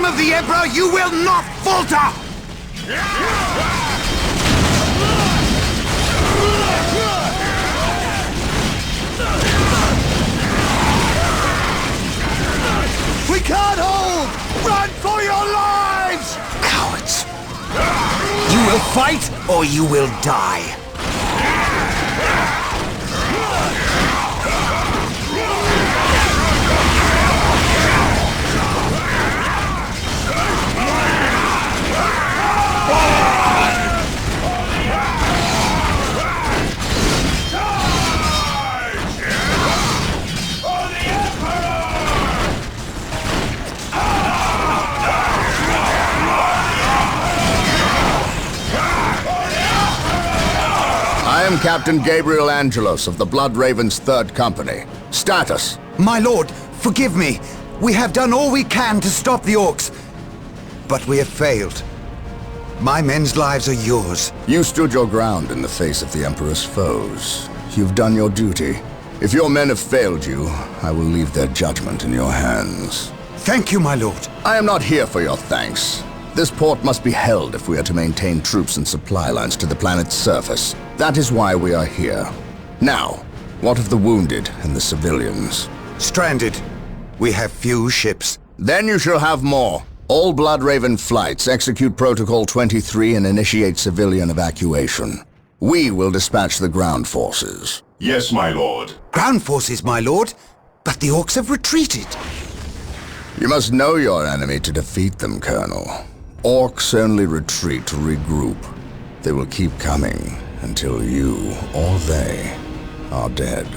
of the Emperor, you will not falter! We can't hold! Run for your lives! Cowards! You will fight, or you will die! I am Captain Gabriel Angelos of the Blood Ravens 3rd Company. Status. My lord, forgive me. We have done all we can to stop the orcs, but we have failed. My men's lives are yours. You stood your ground in the face of the Emperor's foes. You've done your duty. If your men have failed you, I will leave their judgment in your hands. Thank you, my lord. I am not here for your thanks. This port must be held if we are to maintain troops and supply lines to the planet's surface. That is why we are here. Now, what of the wounded and the civilians? Stranded. We have few ships. Then you shall have more. All Blood Raven flights execute Protocol 23 and initiate civilian evacuation. We will dispatch the ground forces. Yes, my lord. Ground forces, my lord. But the orcs have retreated. You must know your enemy to defeat them, Colonel. Orcs only retreat to regroup. They will keep coming until you, or they, are dead.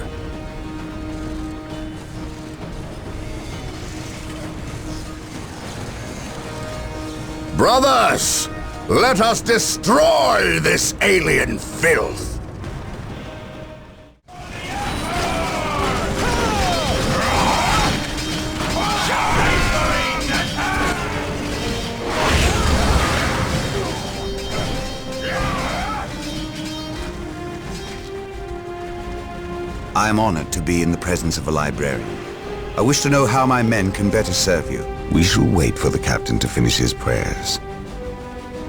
Brothers, let us destroy this alien filth! I am honored to be in the presence of a librarian. I wish to know how my men can better serve you. We shall wait for the captain to finish his prayers.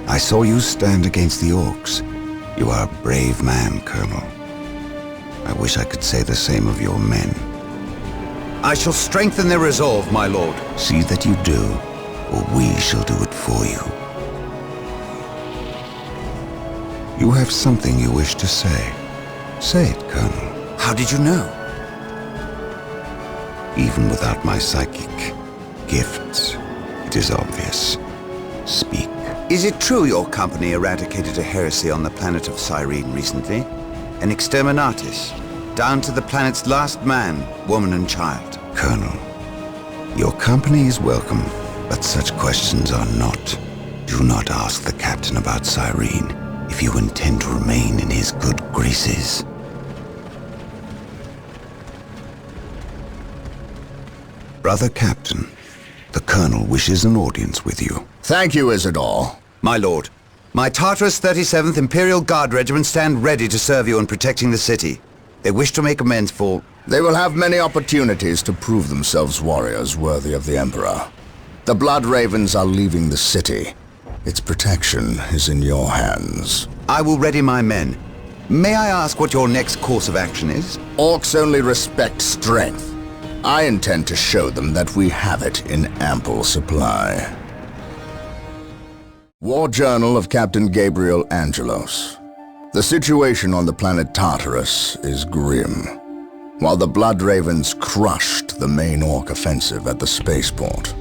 I saw you stand against the orcs. You are a brave man, Colonel. I wish I could say the same of your men. I shall strengthen their resolve, my lord. See that you do, or we shall do it for you. You have something you wish to say. Say it, Colonel. How did you know? Even without my psychic gifts, it is obvious. Speak. Is it true your company eradicated a heresy on the planet of Cyrene recently? An exterminatus, down to the planet's last man, woman and child. Colonel, your company is welcome, but such questions are not. Do not ask the captain about Cyrene if you intend to remain in his good graces. Brother Captain, the Colonel wishes an audience with you. Thank you, Isidore. My lord, my Tartarus 37th Imperial Guard Regiment stand ready to serve you in protecting the city. They wish to make amends for... They will have many opportunities to prove themselves warriors worthy of the Emperor. The Blood Ravens are leaving the city. Its protection is in your hands. I will ready my men. May I ask what your next course of action is? Orcs only respect strength. I intend to show them that we have it in ample supply. War Journal of Captain Gabriel Angelos. The situation on the planet Tartarus is grim. While the Blood Ravens crushed the main Orc offensive at the spaceport,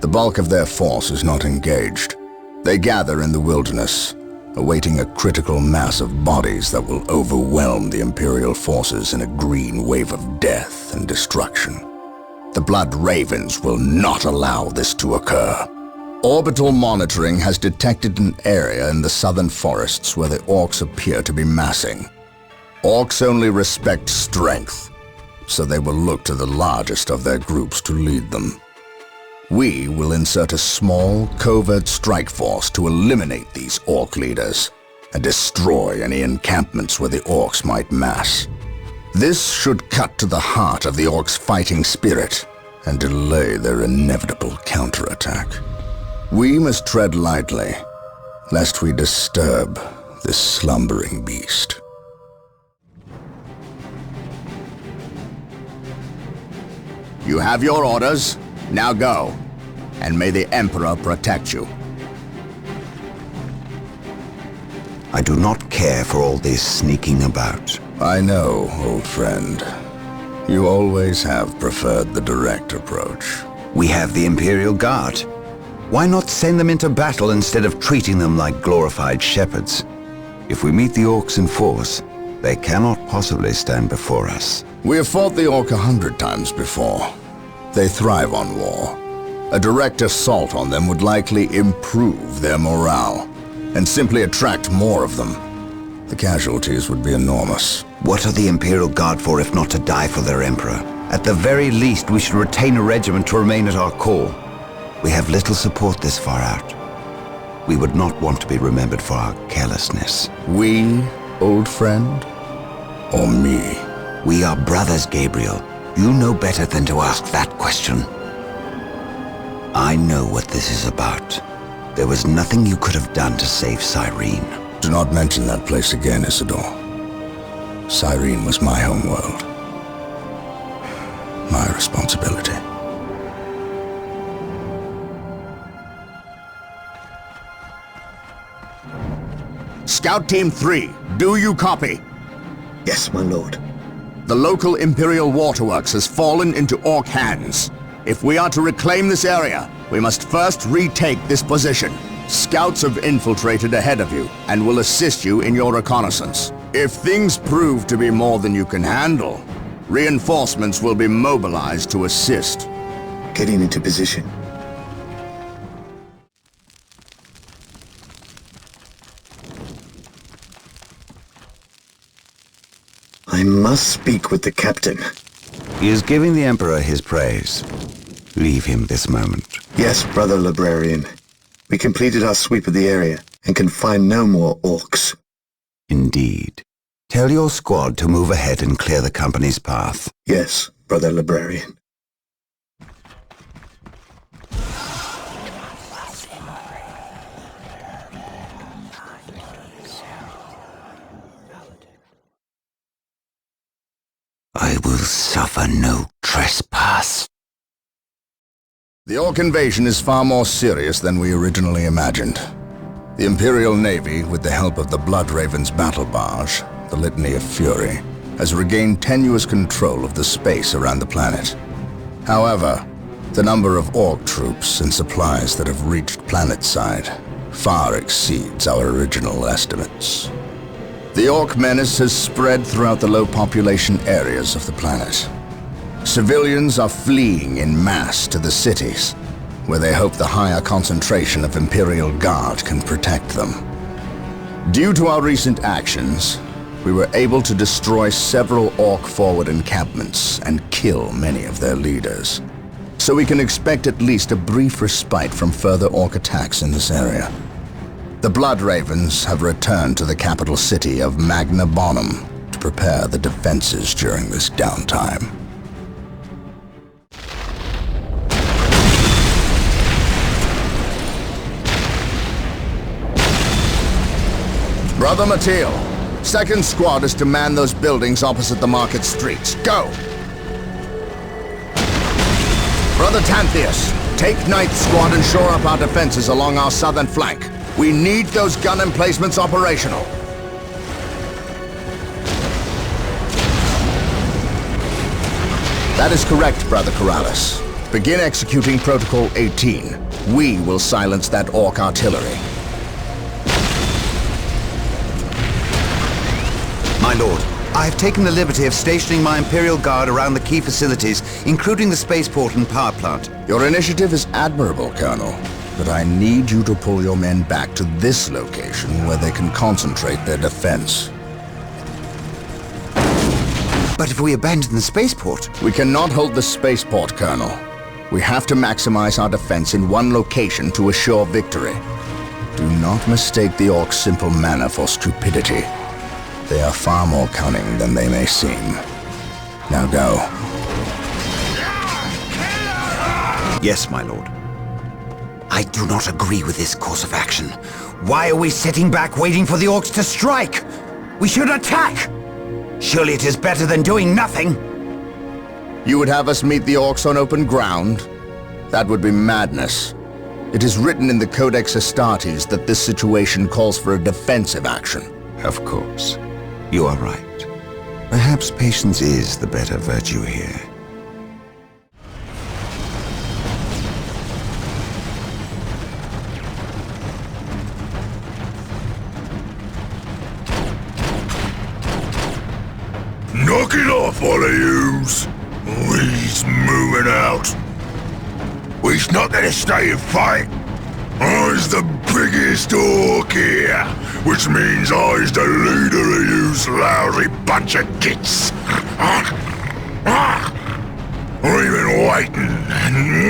the bulk of their force is not engaged. They gather in the wilderness, awaiting a critical mass of bodies that will overwhelm the Imperial forces in a green wave of death and destruction. The Blood Ravens will not allow this to occur. Orbital monitoring has detected an area in the southern forests where the Orcs appear to be massing. Orcs only respect strength, so they will look to the largest of their groups to lead them. We will insert a small, covert strike force to eliminate these Orc leaders and destroy any encampments where the Orcs might mass. This should cut to the heart of the Orcs' fighting spirit and delay their inevitable counterattack. We must tread lightly, lest we disturb this slumbering beast. You have your orders. Now go. And may the Emperor protect you. I do not care for all this sneaking about. I know, old friend. You always have preferred the direct approach. We have the Imperial Guard. Why not send them into battle instead of treating them like glorified shepherds? If we meet the Orcs in force, they cannot possibly stand before us. We have fought the Orc 100 times before. They thrive on war. A direct assault on them would likely improve their morale, and simply attract more of them. The casualties would be enormous. What are the Imperial Guard for if not to die for their Emperor? At the very least, we should retain a regiment to remain at our core. We have little support this far out. We would not want to be remembered for our carelessness. We, old friend? Or me? We are brothers, Gabriel. You know better than to ask that question. I know what this is about. There was nothing you could have done to save Cyrene. Do not mention that place again, Isidore. Cyrene was my homeworld. My responsibility. Scout Team 3, do you copy? Yes, my lord. The local Imperial waterworks has fallen into Orc hands. If we are to reclaim this area, we must first retake this position. Scouts have infiltrated ahead of you and will assist you in your reconnaissance. If things prove to be more than you can handle, reinforcements will be mobilized to assist. Getting into position. I must speak with the captain. He is giving the Emperor his praise. Leave him this moment. Yes, brother librarian. We completed our sweep of the area and can find no more Orcs. Indeed. Tell your squad to move ahead and clear the company's path. Yes, brother librarian. I will suffer no trespass. The Orc invasion is far more serious than we originally imagined. The Imperial Navy, with the help of the Bloodraven's battle barge, the Litany of Fury, has regained tenuous control of the space around the planet. However, the number of Orc troops and supplies that have reached planetside far exceeds our original estimates. The Orc menace has spread throughout the low-population areas of the planet. Civilians are fleeing in mass to the cities, where they hope the higher concentration of Imperial Guard can protect them. Due to our recent actions, we were able to destroy several Orc forward encampments and kill many of their leaders. So we can expect at least a brief respite from further Orc attacks in this area. The Bloodravens have returned to the capital city of Magna Bonum to prepare the defenses during this downtime. Brother Mateo, 2nd Squad is to man those buildings opposite the market streets. Go! Brother Tantheus, take 9th Squad and shore up our defenses along our southern flank. We need those gun emplacements operational. That is correct, Brother Corrales. Begin executing Protocol 18. We will silence that Orc artillery. My lord, I have taken the liberty of stationing my Imperial Guard around the key facilities, including the spaceport and power plant. Your initiative is admirable, Colonel, but I need you to pull your men back to this location where they can concentrate their defense. But if we abandon the spaceport... We cannot hold the spaceport, Colonel. We have to maximize our defense in one location to assure victory. Do not mistake the Orcs' simple manner for stupidity. They are far more cunning than they may seem. Now go. Yes, my lord. I do not agree with this course of action. Why are we sitting back waiting for the orcs to strike? We should attack! Surely it is better than doing nothing. You would have us meet the orcs on open ground? That would be madness. It is written in the Codex Astartes that this situation calls for a defensive action. Of course. You are right. Perhaps patience is the better virtue here. Knock it off, all of yous! We's moving out. We's not gonna stay and fight. I's the biggest orc here, which means I's the leader of yous lousy bunch of gits. We've been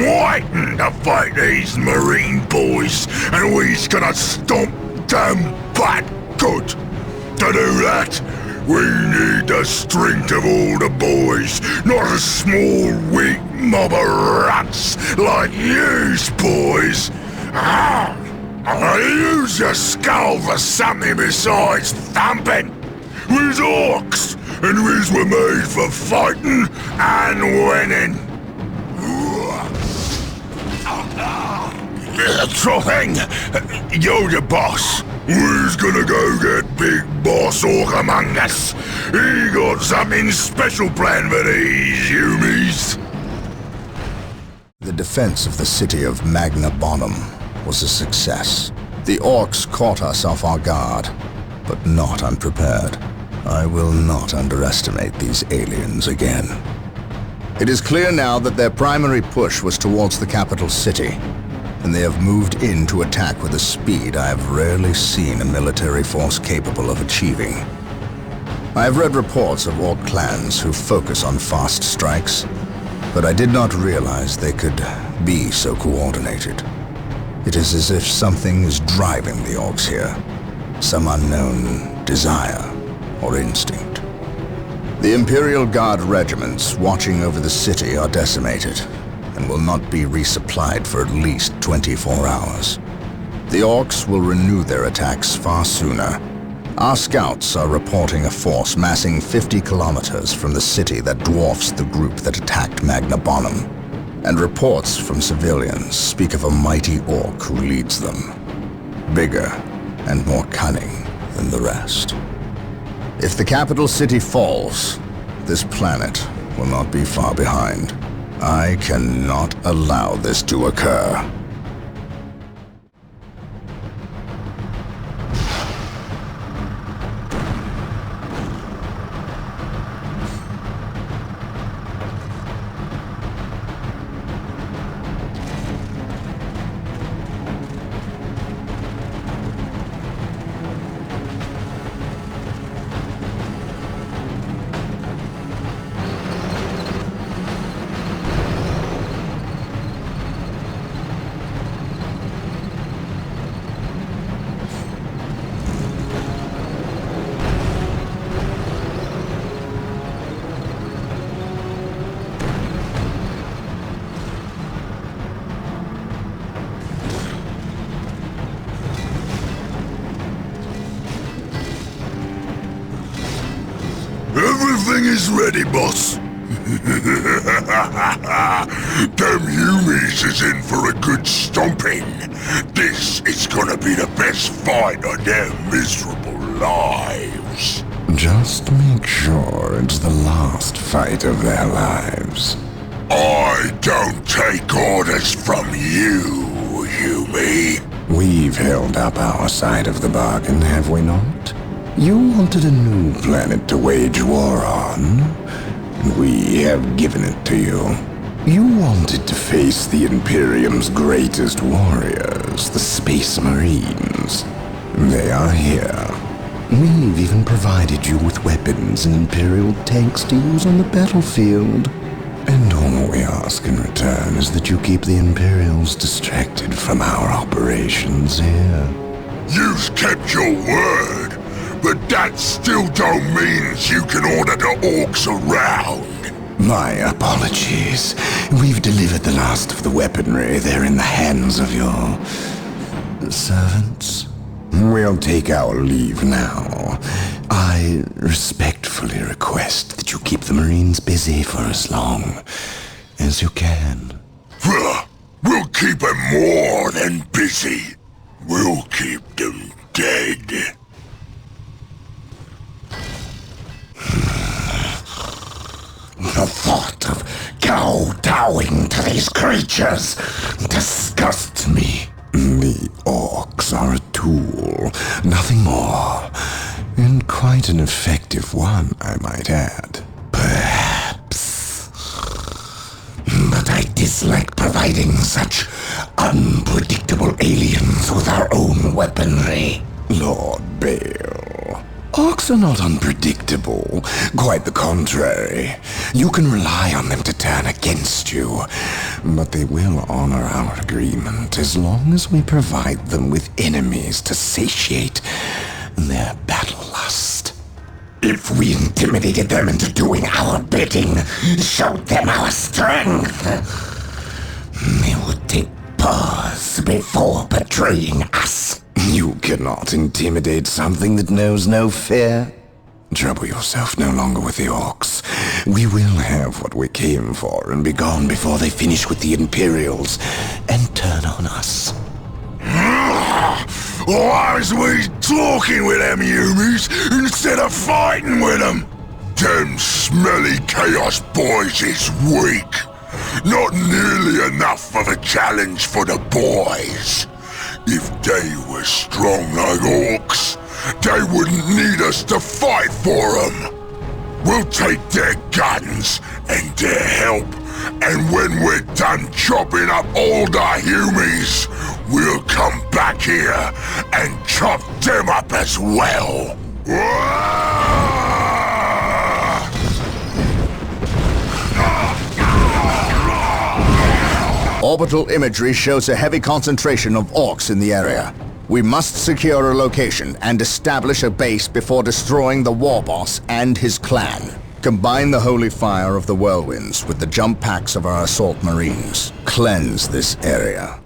waiting to fight these marine boys, and we's gonna stomp them butt good. To do that, we need the strength of all the boys, not a small, weak mob of rats like yous boys. Use your skull for something besides thumping. We's orcs, and we's were made for fighting and winning. Trothing, you're the boss. We's gonna go get Big Boss Orc among us. He got something special planned for these humies. The defense of the city of Magna Bonum was a success. The orcs caught us off our guard, but not unprepared. I will not underestimate these aliens again. It is clear now that their primary push was towards the capital city, and they have moved in to attack with a speed I have rarely seen a military force capable of achieving. I have read reports of orc clans who focus on fast strikes, but I did not realize they could be so coordinated. It is as if something is driving the orcs here, some unknown desire or instinct. The Imperial Guard regiments watching over the city are decimated, and will not be resupplied for at least 24 hours. The orcs will renew their attacks far sooner. Our scouts are reporting a force massing 50 kilometers from the city that dwarfs the group that attacked Magna Bonum, and reports from civilians speak of a mighty orc who leads them, bigger and more cunning than the rest. If the capital city falls, this planet will not be far behind. I cannot allow this to occur. Everything is ready, boss. Them humies is in for a good stomping. This is gonna be the best fight of their miserable lives. Just make sure it's the last fight of their lives. I don't take orders from you, Yumi. We've held up our side of the bargain, have we not? You wanted a new planet to wage war on, and we have given it to you. You wanted to face the Imperium's greatest warriors, the Space Marines. They are here. We've even provided you with weapons and Imperial tanks to use on the battlefield. And all we ask in return is that you keep the Imperials distracted from our operations here. You've kept your word, but that still don't mean you can order the orcs around. My apologies. We've delivered the last of the weaponry. They're in the hands of your servants. We'll take our leave now. I respectfully request that you keep the Marines busy for as long as you can. We'll keep them more than busy. We'll keep them dead. The thought of kowtowing to these creatures disgusts me. The orcs are a tool, nothing more. And quite an effective one, I might add. Perhaps. But I dislike providing such unpredictable aliens with our own weaponry. Lord Bale, orcs are not unpredictable. Quite the contrary. You can rely on them to turn against you. But they will honor our agreement as long as we provide them with enemies to satiate their battle lust. If we intimidated them into doing our bidding, showed them our strength, they would take pause before betraying us. You cannot intimidate something that knows no fear. Trouble yourself no longer with the orcs. We will have what we came for and be gone before they finish with the Imperials and turn on us. Why is we talking with them humies instead of fighting with them? Them smelly Chaos boys is weak. Not nearly enough of a challenge for the boys. If they were strong like orcs, they wouldn't need us to fight for them. We'll take their guns and their help, and when we're done chopping up all the humies, we'll come back here and chop them up as well. Orbital imagery shows a heavy concentration of orcs in the area. We must secure a location and establish a base before destroying the war boss and his clan. Combine the holy fire of the whirlwinds with the jump packs of our assault marines. Cleanse this area.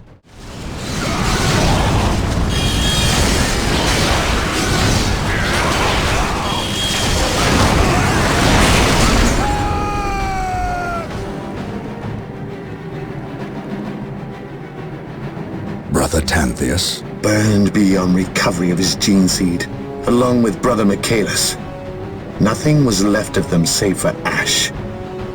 Brother Tantheus? Burned beyond recovery of his gene seed, along with Brother Michaelis. Nothing was left of them save for ash.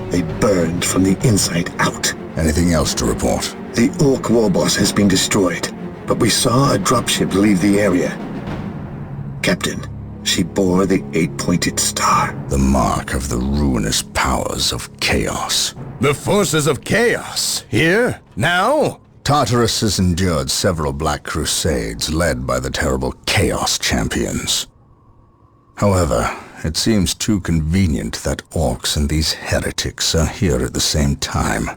They burned from the inside out. Anything else to report? The Orc warboss has been destroyed, but we saw a dropship leave the area. Captain, she bore the 8-pointed star. The mark of the ruinous powers of chaos. The forces of chaos? Here? Now? Tartarus has endured several Black Crusades led by the terrible Chaos Champions. However, it seems too convenient that orcs and these heretics are here at the same time.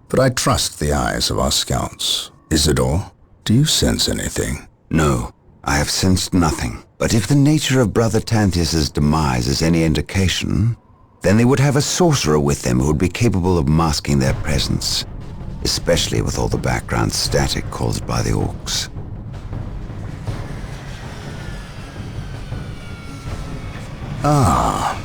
But I trust the eyes of our scouts. Isidore, do you sense anything? No, I have sensed nothing. But if the nature of Brother Tantheus' demise is any indication, then they would have a sorcerer with them who would be capable of masking their presence, especially with all the background static caused by the orcs. Ah,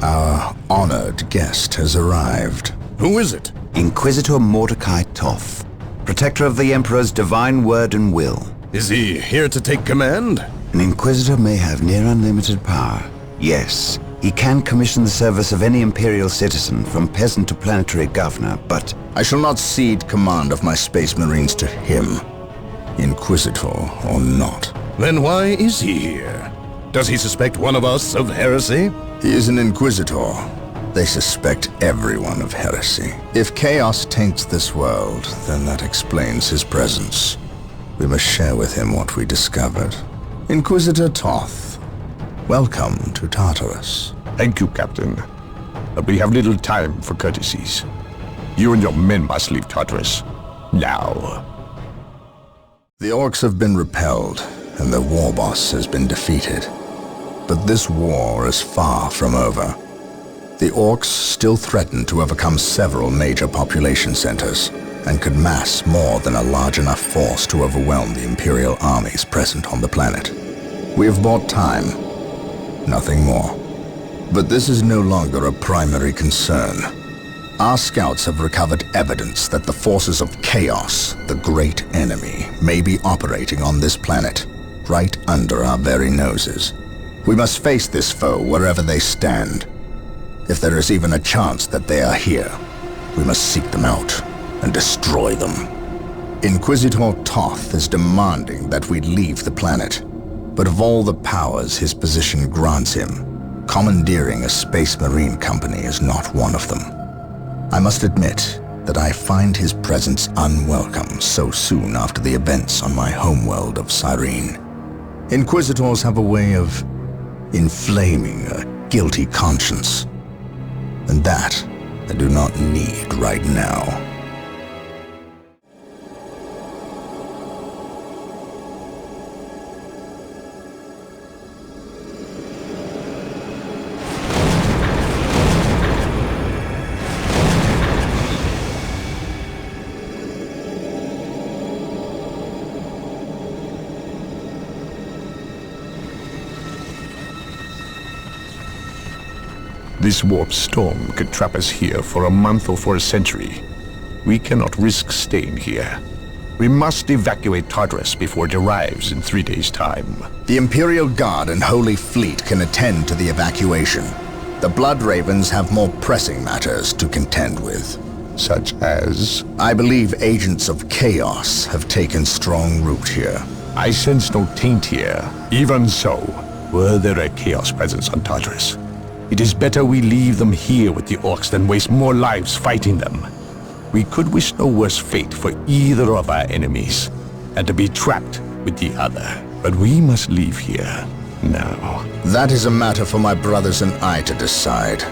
our honored guest has arrived. Who is it? Inquisitor Mordecai Toth, protector of the Emperor's divine word and will. Is he here to take command? An Inquisitor may have near unlimited power. Yes, he can commission the service of any Imperial citizen, from peasant to planetary governor, but I shall not cede command of my Space Marines to him, Inquisitor or not. Then why is he here? Does he suspect one of us of heresy? He is an Inquisitor. They suspect everyone of heresy. If chaos taints this world, then that explains his presence. We must share with him what we discovered. Inquisitor Toth, welcome to Tartarus. Thank you, Captain. But we have little time for courtesies. You and your men must leave Tartarus. Now. The orcs have been repelled, and their war boss has been defeated. But this war is far from over. The orcs still threaten to overcome several major population centers and could mass more than a large enough force to overwhelm the Imperial armies present on the planet. We have bought time, nothing more. But this is no longer a primary concern. Our scouts have recovered evidence that the forces of chaos, the great enemy, may be operating on this planet, right under our very noses. We must face this foe wherever they stand. If there is even a chance that they are here, we must seek them out and destroy them. Inquisitor Toth is demanding that we leave the planet, but of all the powers his position grants him, commandeering a space marine company is not one of them. I must admit that I find his presence unwelcome so soon after the events on my homeworld of Cyrene. Inquisitors have a way of inflaming a guilty conscience, and that I do not need right now. This warp storm could trap us here for a month or for a century. We cannot risk staying here. We must evacuate Tartarus before it arrives in 3 days' time. The Imperial Guard and Holy Fleet can attend to the evacuation. The Blood Ravens have more pressing matters to contend with. Such as? I believe agents of chaos have taken strong root here. I sense no taint here. Even so, were there a chaos presence on Tartarus, it is better we leave them here with the orcs than waste more lives fighting them. We could wish no worse fate for either of our enemies, and to be trapped with the other. But we must leave here now. That is a matter for my brothers and I to decide.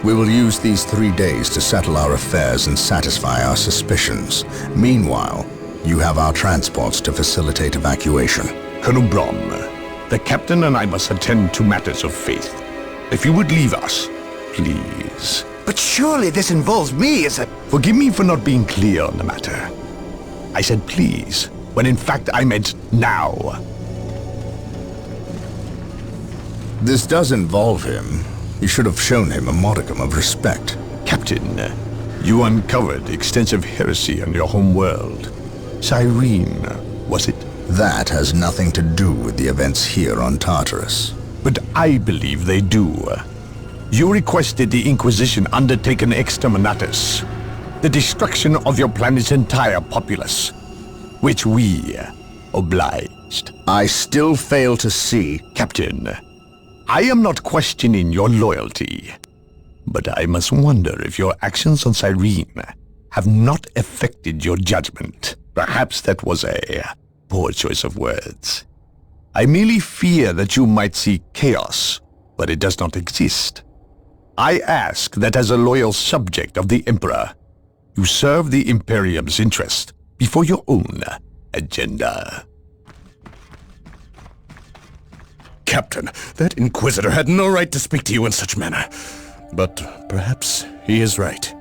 We will use these 3 days to settle our affairs and satisfy our suspicions. Meanwhile, you have our transports to facilitate evacuation. Colonel Brom, the captain and I must attend to matters of faith. If you would leave us, please. But surely this involves me as a... Forgive me for not being clear on the matter. I said please, when in fact I meant now. This does involve him. You should have shown him a modicum of respect. Captain, you uncovered extensive heresy on your home world. Cyrene, was it? That has nothing to do with the events here on Tartarus. But I believe they do. You requested the Inquisition undertake an exterminatus, the destruction of your planet's entire populace, which we obliged. I still fail to see... Captain, I am not questioning your loyalty, but I must wonder if your actions on Cyrene have not affected your judgment. Perhaps that was a poor choice of words. I merely fear that you might see chaos, but it does not exist. I ask that as a loyal subject of the Emperor, you serve the Imperium's interest before your own agenda. Captain, that Inquisitor had no right to speak to you in such manner. But perhaps he is right.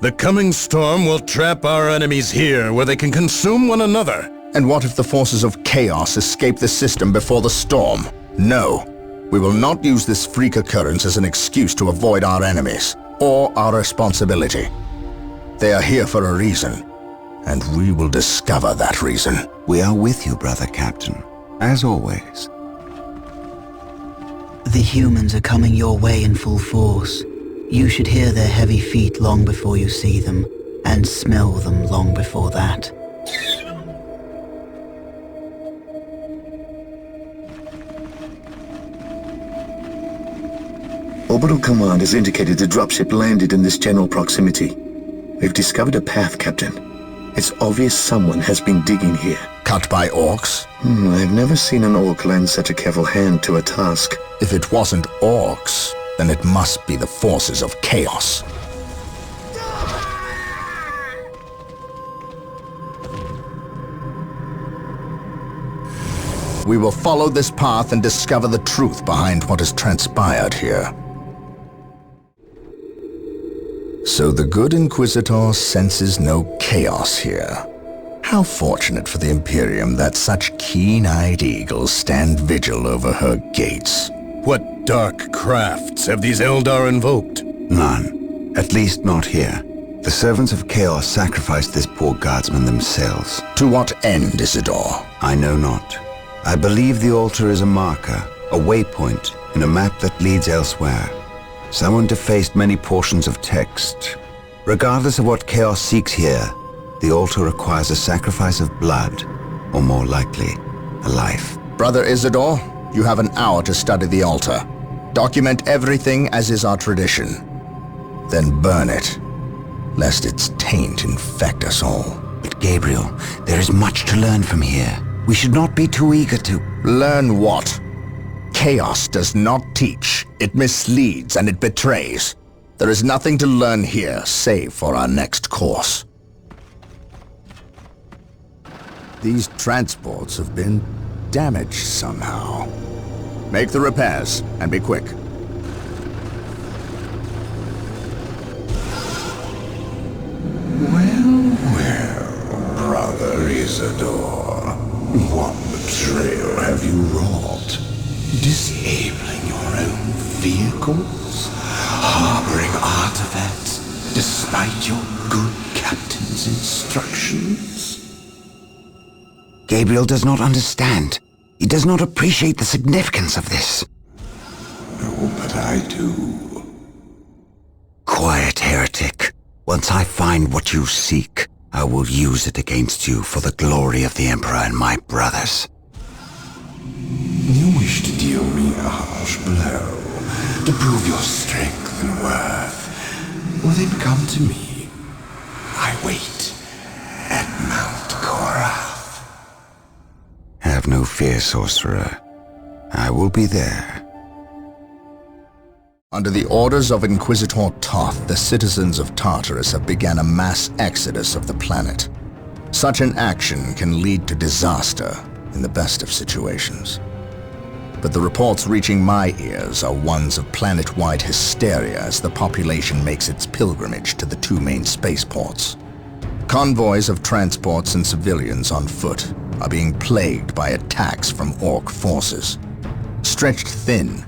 The coming storm will trap our enemies here where they can consume one another. And what if the forces of chaos escape the system before the storm? No. We will not use this freak occurrence as an excuse to avoid our enemies, or our responsibility. They are here for a reason, and we will discover that reason. We are with you, brother Captain, as always. The humans are coming your way in full force. You should hear their heavy feet long before you see them, and smell them long before that. Orbital Command has indicated the dropship landed in this general proximity. We've discovered a path, Captain. It's obvious someone has been digging here. Cut by orcs? I've never seen an orc lend such a careful hand to a task. If it wasn't orcs, then it must be the forces of chaos. We will follow this path and discover the truth behind what has transpired here. So the good Inquisitor senses no chaos here. How fortunate for the Imperium that such keen-eyed eagles stand vigil over her gates. What dark crafts have these Eldar invoked? None. At least not here. The servants of Chaos sacrificed this poor guardsman themselves. To what end, Isidore? I know not. I believe the altar is a marker, a waypoint, in a map that leads elsewhere. Someone defaced many portions of text. Regardless of what Chaos seeks here, the altar requires a sacrifice of blood, or more likely, a life. Brother Isidore, you have an hour to study the altar. Document everything as is our tradition. Then burn it, lest its taint infect us all. But Gabriel, there is much to learn from here. We should not be too eager to... Learn what? Chaos does not teach. It misleads and it betrays. There is nothing to learn here, save for our next course. These transports have been damaged somehow. Make the repairs, and be quick. Well, Brother Isidore, what betrayal have you wrought? Disabling your own vehicles? Harboring artifacts despite your good captain's instructions? Gabriel does not understand. He does not appreciate the significance of this. No, but I do. Quiet, heretic. Once I find what you seek, I will use it against you for the glory of the Emperor and my brothers. You wish to deal me a harsh blow, to prove your strength and worth. Well, then come to me. I wait at Mount Korath. Have no fear, sorcerer. I will be there. Under the orders of Inquisitor Toth, the citizens of Tartarus have begun a mass exodus of the planet. Such an action can lead to disaster in the best of situations. But the reports reaching my ears are ones of planet-wide hysteria as the population makes its pilgrimage to the two main spaceports. Convoys of transports and civilians on foot are being plagued by attacks from Orc forces. Stretched thin,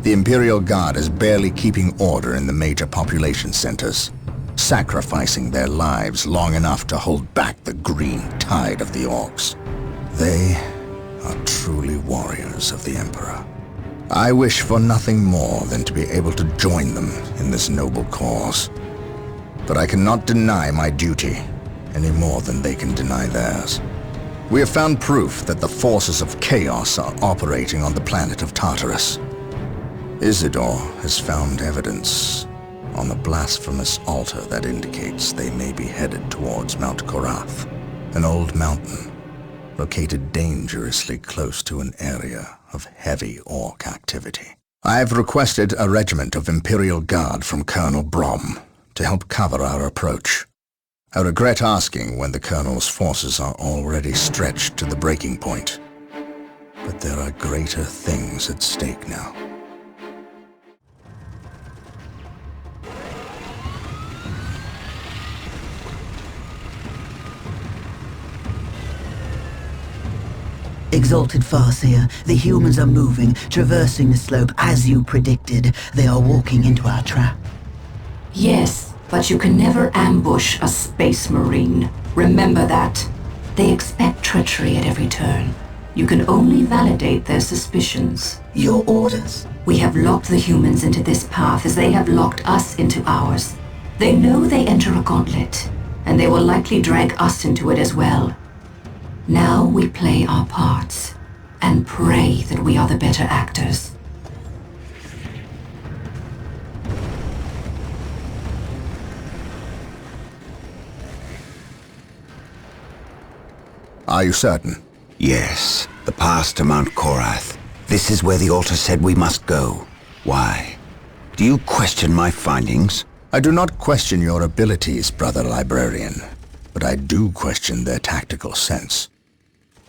the Imperial Guard is barely keeping order in the major population centers, sacrificing their lives long enough to hold back the green tide of the Orcs. They are truly warriors of the Emperor. I wish for nothing more than to be able to join them in this noble cause. But I cannot deny my duty any more than they can deny theirs. We have found proof that the forces of chaos are operating on the planet of Tartarus. Isidore has found evidence on the blasphemous altar that indicates they may be headed towards Mount Korath, an old mountain located dangerously close to an area of heavy Orc activity. I have requested a regiment of Imperial Guard from Colonel Brom to help cover our approach. I regret asking when the Colonel's forces are already stretched to the breaking point, but there are greater things at stake now. Exalted Farseer, the humans are moving, traversing the slope as you predicted. They are walking into our trap. Yes, but you can never ambush a Space Marine. Remember that. They expect treachery at every turn. You can only validate their suspicions. Your orders? We have locked the humans into this path as they have locked us into ours. They know they enter a gauntlet, and they will likely drag us into it as well. Now we play our parts, and pray that we are the better actors. Are you certain? Yes, the path to Mount Korath. This is where the altar said we must go. Why? Do you question my findings? I do not question your abilities, Brother Librarian, but I do question their tactical sense.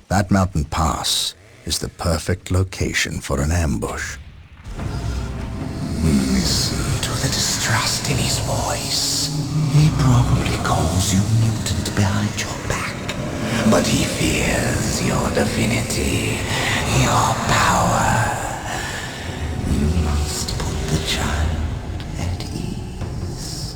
That mountain pass is the perfect location for an ambush. Listen to the distrust in his voice. He probably calls you mutant behind your back. But he fears your divinity, your power. You must put the child at ease.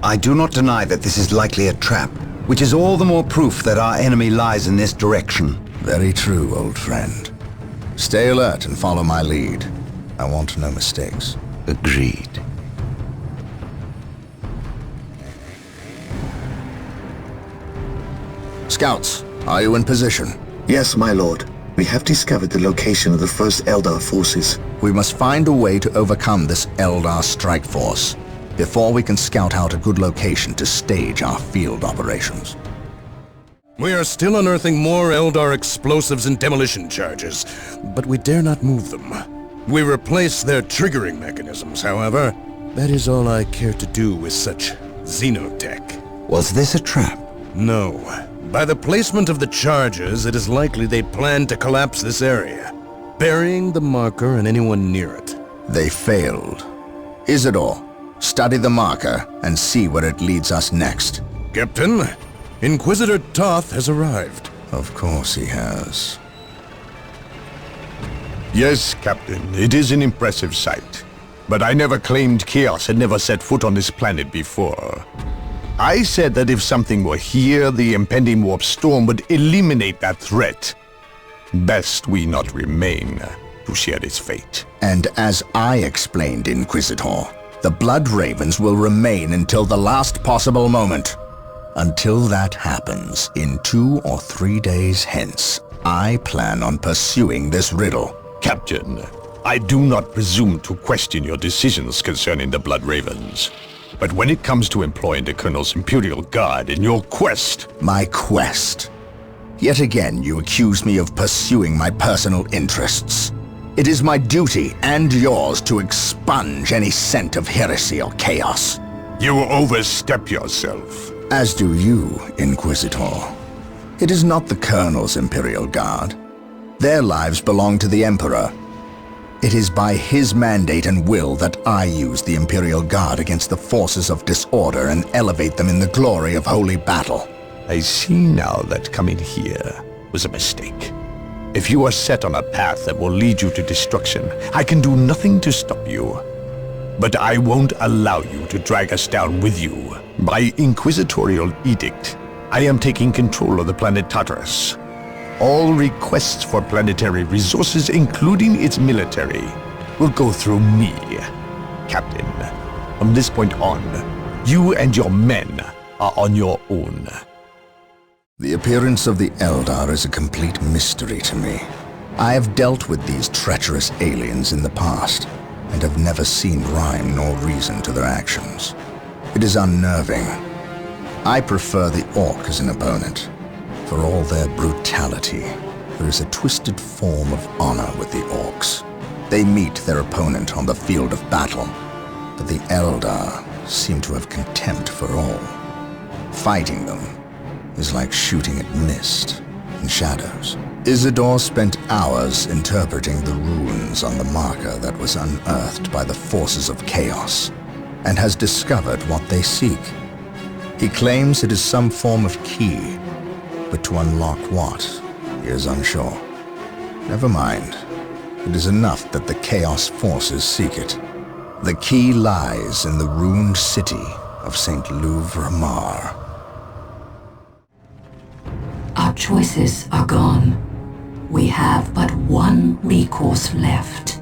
I do not deny that this is likely a trap, which is all the more proof that our enemy lies in this direction. Very true, old friend. Stay alert and follow my lead. I want no mistakes. Agreed. Scouts, are you in position? Yes, my lord. We have discovered the location of the first Eldar forces. We must find a way to overcome this Eldar strike force before we can scout out a good location to stage our field operations. We are still unearthing more Eldar explosives and demolition charges, but we dare not move them. We replace their triggering mechanisms, however. That is all I care to do with such xenotech. Was this a trap? No. By the placement of the charges, it is likely they plan to collapse this area, burying the marker and anyone near it. They failed. Isidore, study the marker and see where it leads us next. Captain, Inquisitor Toth has arrived. Of course he has. Yes, Captain, it is an impressive sight. But I never claimed Chaos had never set foot on this planet before. I said that if something were here, the impending warp storm would eliminate that threat. Best we not remain to share its fate. And as I explained, Inquisitor, the Blood Ravens will remain until the last possible moment. Until that happens, in 2 or 3 days hence, I plan on pursuing this riddle. Captain, I do not presume to question your decisions concerning the Blood Ravens. But when it comes to employing the Colonel's Imperial Guard in your quest... My quest? Yet again you accuse me of pursuing my personal interests. It is my duty, and yours, to expunge any scent of heresy or chaos. You overstep yourself. As do you, Inquisitor. It is not the Colonel's Imperial Guard. Their lives belong to the Emperor. It is by his mandate and will that I use the Imperial Guard against the forces of disorder and elevate them in the glory of holy battle. I see now that coming here was a mistake. If you are set on a path that will lead you to destruction, I can do nothing to stop you. But I won't allow you to drag us down with you. By inquisitorial edict, I am taking control of the planet Tartarus. All requests for planetary resources, including its military, will go through me, Captain. From this point on, you and your men are on your own. The appearance of the Eldar is a complete mystery to me. I have dealt with these treacherous aliens in the past, and have never seen rhyme nor reason to their actions. It is unnerving. I prefer the Orc as an opponent. For all their brutality, there is a twisted form of honor with the Orcs. They meet their opponent on the field of battle, but the Eldar seem to have contempt for all. Fighting them is like shooting at mist and shadows. Isidore spent hours interpreting the runes on the marker that was unearthed by the forces of chaos, and has discovered what they seek. He claims it is some form of key, but to unlock what, he is unsure. Never mind. It is enough that the Chaos forces seek it. The key lies in the ruined city of St. Louvre-Mar. Our choices are gone. We have but one recourse left.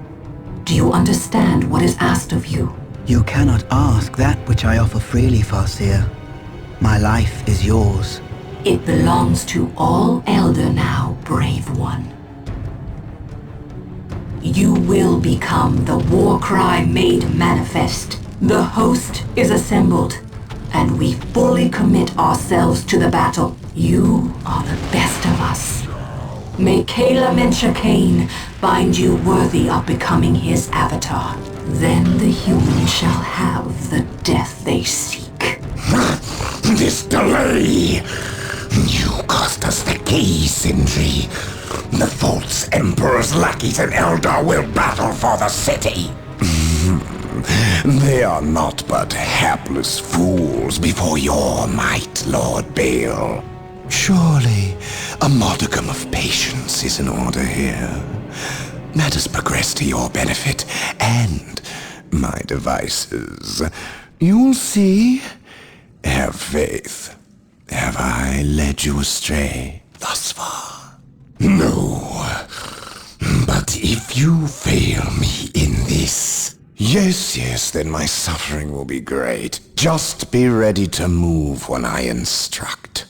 Do you understand what is asked of you? You cannot ask that which I offer freely, Farseer. My life is yours. It belongs to all Elder now, brave one. You will become the war cry made manifest. The host is assembled, and we fully commit ourselves to the battle. You are the best of us. May Kala Mencha Kane find you worthy of becoming his avatar. Then the humans shall have the death they seek. This delay! You cost us the key, Sindri. The false Emperor's lackeys and Eldar will battle for the city. They are not but hapless fools before your might, Lord Bale. Surely, a modicum of patience is in order here. Let us progress to your benefit and my devices. You will see. Have faith. Have I led you astray thus far? No. But if you fail me in this... Yes, then my suffering will be great. Just be ready to move when I instruct.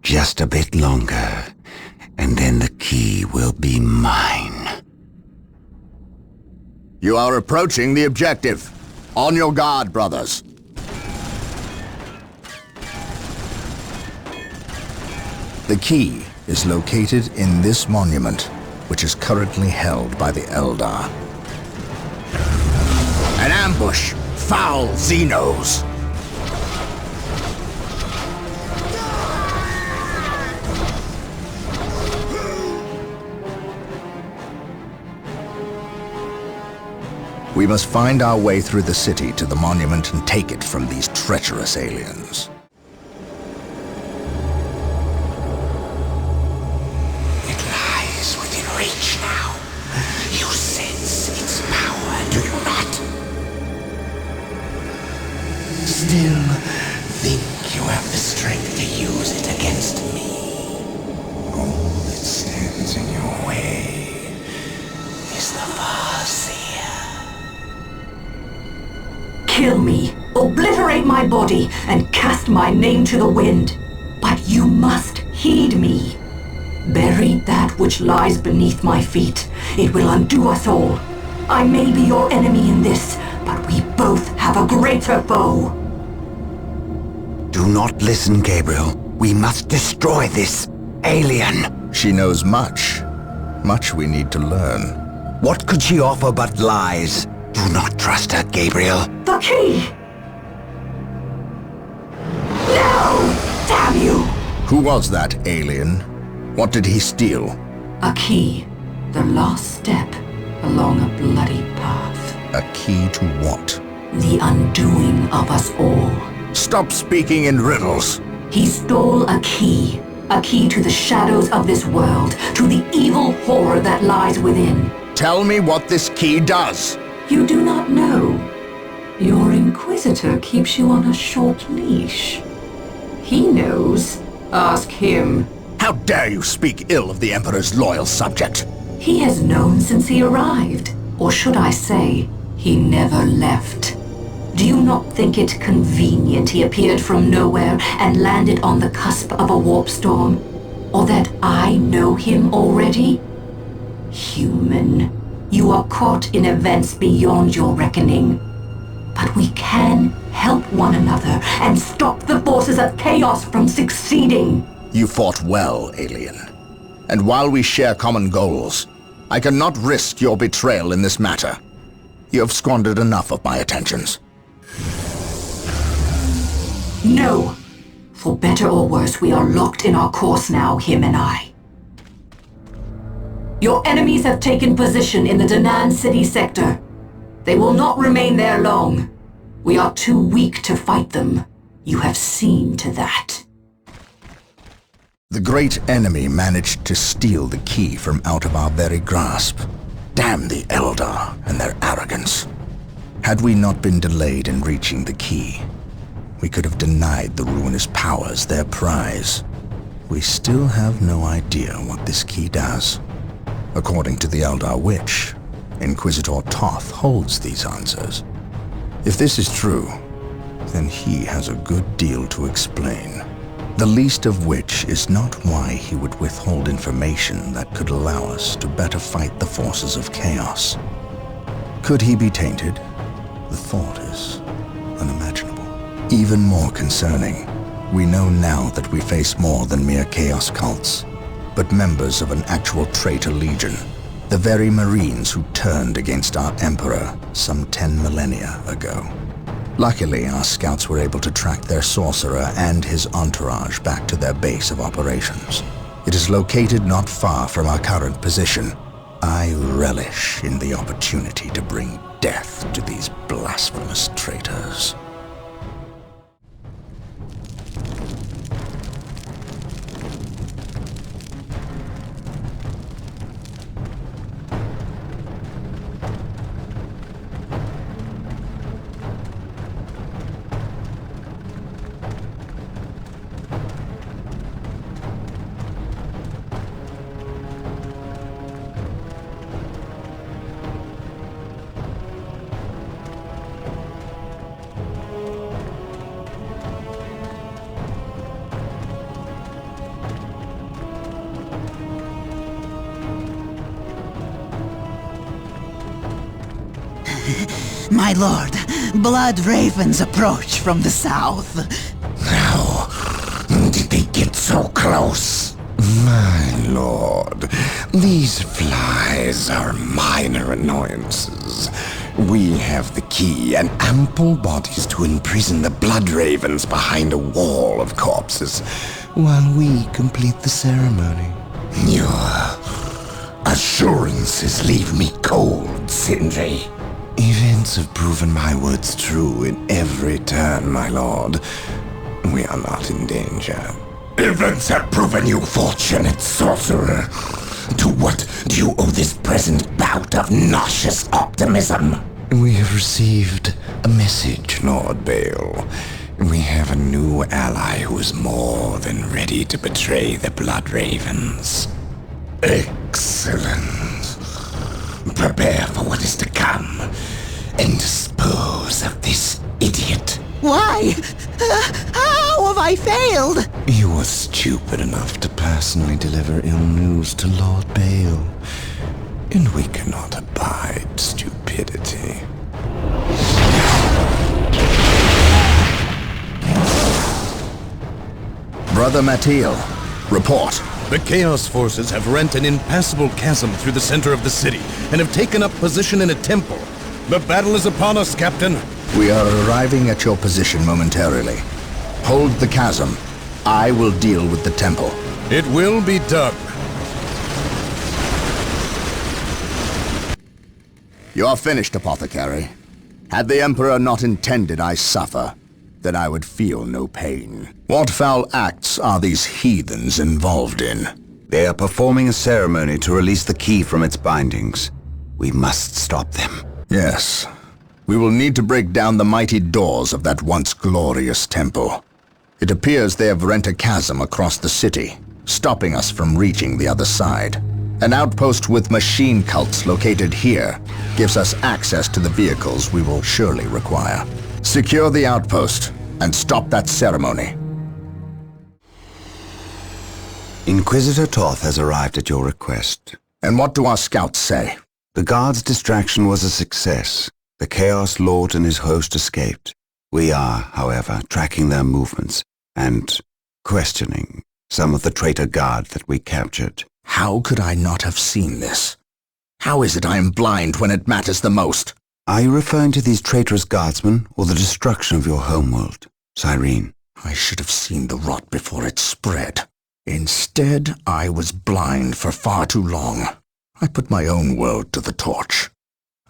Just a bit longer, and then the key will be mine. You are approaching the objective. On your guard, brothers. The key is located in this monument, which is currently held by the Eldar. An ambush! Foul Xenos! We must find our way through the city to the monument and take it from these treacherous aliens. It lies within reach now. You sense its power, do you not? Still, think you have the strength to use it against me. All that stands in your way is the Farseer. Kill me, obliterate my body, and cast my name to the wind. But you must heed me. Bury that which lies beneath my feet. It will undo us all. I may be your enemy in this, but we both have a greater foe. Do not listen, Gabriel. We must destroy this alien. She knows much. Much we need to learn. What could she offer but lies? Do not trust her, Gabriel. The key! No! Damn you! Who was that alien? What did he steal? A key. The last step along a bloody path. A key to what? The undoing of us all. Stop speaking in riddles. He stole a key. A key to the shadows of this world, to the evil horror that lies within. Tell me what this key does. You do not know. Your Inquisitor keeps you on a short leash. He knows. Ask him. How dare you speak ill of the Emperor's loyal subject? He has known since he arrived. Or should I say, he never left. Do you not think it convenient he appeared from nowhere and landed on the cusp of a warp storm? Or that I know him already? Human. You are caught in events beyond your reckoning. But we can help one another and stop the forces of chaos from succeeding. You fought well, alien. And while we share common goals, I cannot risk your betrayal in this matter. You have squandered enough of my attentions. No. For better or worse, we are locked in our course now, him and I. Your enemies have taken position in the Danan City sector. They will not remain there long. We are too weak to fight them. You have seen to that. The great enemy managed to steal the key from out of our very grasp. Damn the Eldar and their arrogance. Had we not been delayed in reaching the key, we could have denied the ruinous powers their prize. We still have no idea what this key does. According to the Eldar Witch, Inquisitor Toth holds these answers. If this is true, then he has a good deal to explain. The least of which is not why he would withhold information that could allow us to better fight the forces of chaos. Could he be tainted? The thought is unimaginable. Even more concerning, we know now that we face more than mere chaos cults, but members of an actual traitor legion, the very Marines who turned against our Emperor some 10 millennia ago. Luckily, our scouts were able to track their sorcerer and his entourage back to their base of operations. It is located not far from our current position. I relish in the opportunity to bring death to these blasphemous traitors. My lord, blood ravens approach from the south. How did they get so close? My lord, these flies are minor annoyances. We have the key and ample bodies to imprison the blood ravens behind a wall of corpses while we complete the ceremony. Your assurances leave me cold, Sindri. Events have proven my words true in every turn, my lord. We are not in danger. Events have proven you fortunate, sorcerer. To what do you owe this present bout of nauseous optimism? We have received a message, Lord Bale. We have a new ally who is more than ready to betray the Blood Ravens. Excellent. Prepare for what is to come, and dispose of this idiot. Why? How have I failed? You were stupid enough to personally deliver ill news to Lord Bale, and we cannot abide stupidity. Brother Mathiel, report. The Chaos Forces have rent an impassable chasm through the center of the city and have taken up position in a temple. The battle is upon us, Captain. We are arriving at your position momentarily. Hold the chasm. I will deal with the temple. It will be done. You are finished, Apothecary. Had the Emperor not intended I suffer, then I would feel no pain. What foul acts are these heathens involved in? They are performing a ceremony to release the key from its bindings. We must stop them. Yes. We will need to break down the mighty doors of that once glorious temple. It appears they have rent a chasm across the city, stopping us from reaching the other side. An outpost with machine cults located here gives us access to the vehicles we will surely require. Secure the outpost and stop that ceremony. Inquisitor Toth has arrived at your request. And what do our scouts say? The guard's distraction was a success. The Chaos Lord and his host escaped. We are, however, tracking their movements and questioning some of the traitor guard that we captured. How could I not have seen this? How is it I am blind when it matters the most? Are you referring to these traitorous guardsmen or the destruction of your homeworld, Cyrene? I should have seen the rot before it spread. Instead, I was blind for far too long. I put my own world to the torch.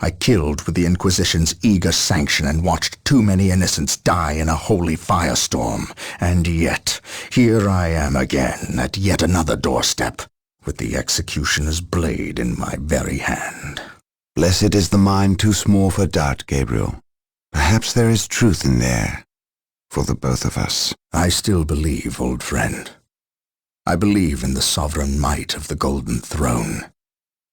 I killed with the Inquisition's eager sanction and watched too many innocents die in a holy firestorm. And yet, here I am again at yet another doorstep, with the executioner's blade in my very hand. Blessed is the mind too small for doubt, Gabriel. Perhaps there is truth in there, for the both of us. I still believe, old friend. I believe in the sovereign might of the Golden Throne,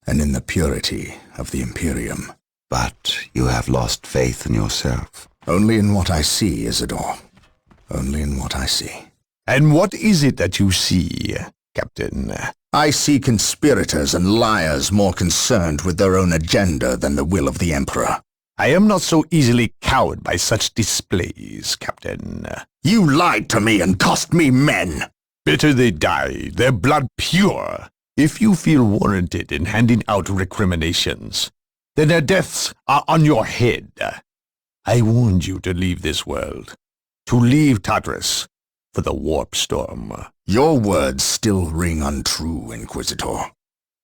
and in the purity of the Imperium. But you have lost faith in yourself. Only in what I see, Isidore. Only in what I see. And what is it that you see, Captain? I see conspirators and liars more concerned with their own agenda than the will of the Emperor. I am not so easily cowed by such displays, Captain. You lied to me and cost me men! Better they die, their blood pure. If you feel warranted in handing out recriminations, then their deaths are on your head. I warned you to leave this world, to leave Tartarus for the warp storm. Your words still ring untrue, Inquisitor.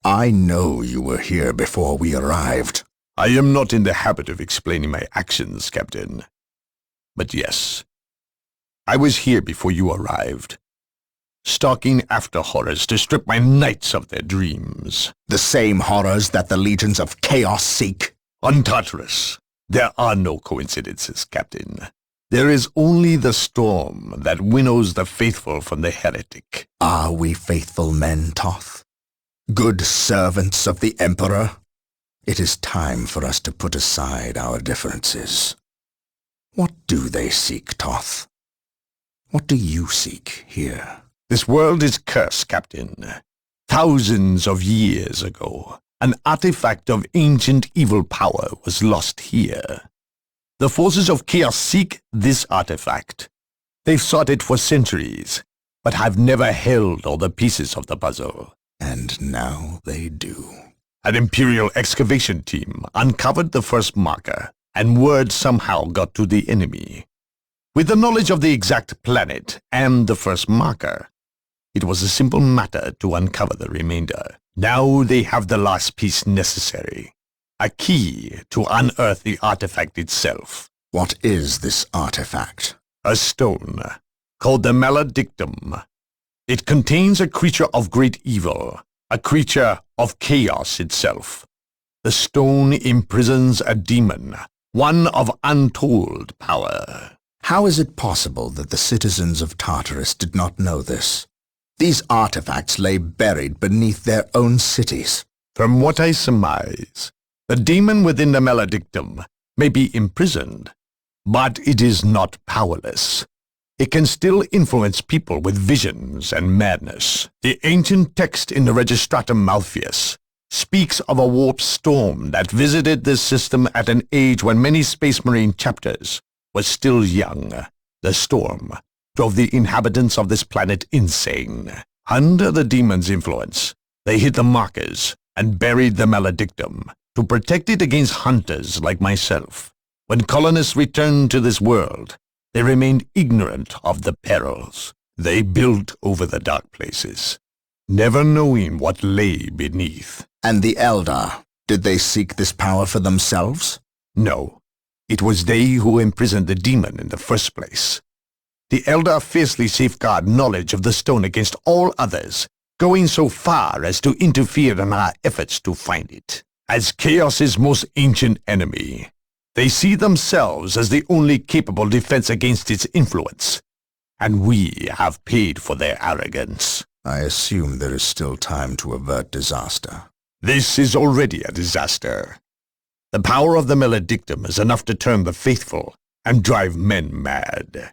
I know you were here before we arrived. I am not in the habit of explaining my actions, Captain. But yes, I was here before you arrived, stalking after horrors to strip my knights of their dreams. The same horrors that the legions of chaos seek. On Tartarus, there are no coincidences, Captain. There is only the storm that winnows the faithful from the heretic. Are we faithful men, Toth? Good servants of the Emperor? It is time for us to put aside our differences. What do they seek, Toth? What do you seek here? This world is cursed, Captain. Thousands of years ago, an artifact of ancient evil power was lost here. The forces of chaos seek this artifact. They've sought it for centuries, but have never held all the pieces of the puzzle. And now they do. An Imperial excavation team uncovered the first marker, and word somehow got to the enemy. With the knowledge of the exact planet and the first marker, it was a simple matter to uncover the remainder. Now they have the last piece necessary. A key to unearth the artifact itself. What is this artifact? A stone, called the Maledictum. It contains a creature of great evil, a creature of chaos itself. The stone imprisons a demon, one of untold power. How is it possible that the citizens of Tartarus did not know this? These artifacts lay buried beneath their own cities. From what I surmise, the demon within the Maledictum may be imprisoned, but it is not powerless. It can still influence people with visions and madness. The ancient text in the Registratum Malpheus speaks of a warp storm that visited this system at an age when many Space Marine chapters were still young. The storm drove the inhabitants of this planet insane. Under the demon's influence, they hit the markers and buried the Maledictum to protect it against hunters like myself. When colonists returned to this world, they remained ignorant of the perils. They built over the dark places, never knowing what lay beneath. And the Eldar, did they seek this power for themselves? No, it was they who imprisoned the demon in the first place. The Eldar fiercely safeguard knowledge of the stone against all others, going so far as to interfere in our efforts to find it. As Chaos's most ancient enemy, they see themselves as the only capable defense against its influence, and we have paid for their arrogance. I assume there is still time to avert disaster. This is already a disaster. The power of the Maledictum is enough to turn the faithful and drive men mad.